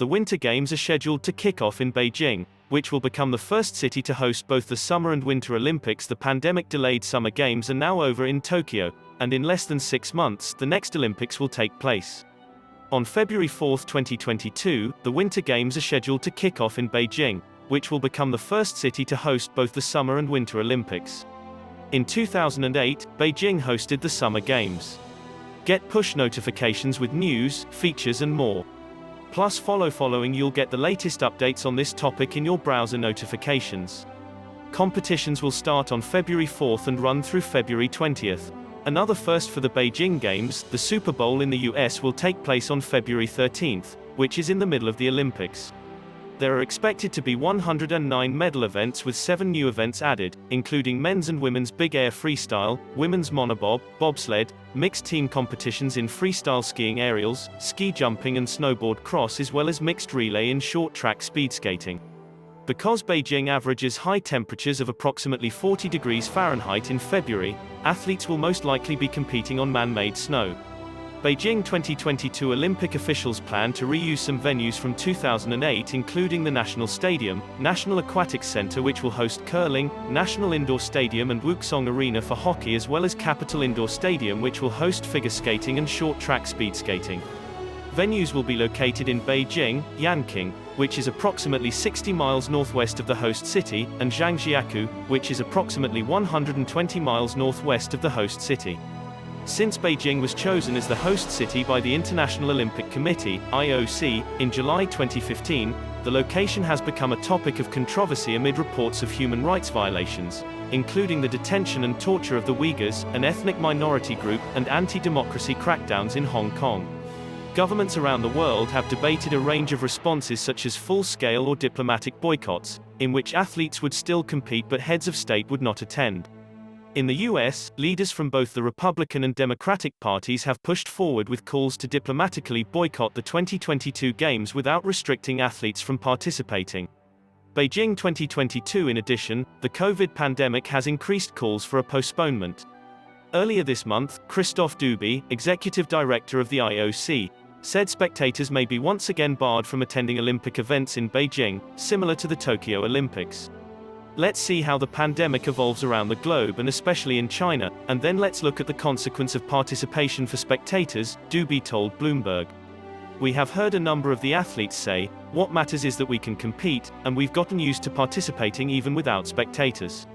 The Winter Games are scheduled to kick off in Beijing, which will become the first city to host both the Summer and Winter Olympics. The pandemic-delayed Summer Games are now over in Tokyo, and in less than 6 months, the next Olympics will take place. On February 4, 2022, the Winter Games are scheduled to kick off in Beijing, which will become the first city to host both the Summer and Winter Olympics. In 2008, Beijing hosted the Summer Games. Get push notifications with news, features and more. Plus following you'll get the latest updates on this topic in your browser notifications. Competitions will start on February 4 and run through February 20. Another first for the Beijing Games, the Super Bowl in the US will take place on February 13, which is in the middle of the Olympics. There are expected to be 109 medal events with 7 new events added, including men's and women's big air freestyle, women's monobob, bobsled, mixed team competitions in freestyle skiing aerials, ski jumping and snowboard cross, as well as mixed relay in short track speed skating. Because Beijing averages high temperatures of approximately 40 degrees Fahrenheit in February, athletes will most likely be competing on man-made snow. Beijing 2022 Olympic officials plan to reuse some venues from 2008, including the National Stadium, National Aquatics Center which will host curling, National Indoor Stadium and Wuxong Arena for hockey, as well as Capital Indoor Stadium which will host figure skating and short track speed skating. Venues will be located in Beijing, Yanqing, which is approximately 60 miles northwest of the host city, and Zhangjiakou, which is approximately 120 miles northwest of the host city. Since Beijing was chosen as the host city by the International Olympic Committee, IOC, in July 2015, the location has become a topic of controversy amid reports of human rights violations, including the detention and torture of the Uyghurs, an ethnic minority group, and anti-democracy crackdowns in Hong Kong. Governments around the world have debated a range of responses such as full-scale or diplomatic boycotts, in which athletes would still compete but heads of state would not attend. In the US, leaders from both the Republican and Democratic parties have pushed forward with calls to diplomatically boycott the 2022 Games without restricting athletes from participating. Beijing 2022. In addition, the COVID pandemic has increased calls for a postponement. Earlier this month, Christophe Doubi, executive director of the IOC, said spectators may be once again barred from attending Olympic events in Beijing, similar to the Tokyo Olympics. Let's see how the pandemic evolves around the globe and especially in China, and then let's look at the consequence of participation for spectators, Doubi told Bloomberg. We have heard a number of the athletes say, what matters is that we can compete, and we've gotten used to participating even without spectators.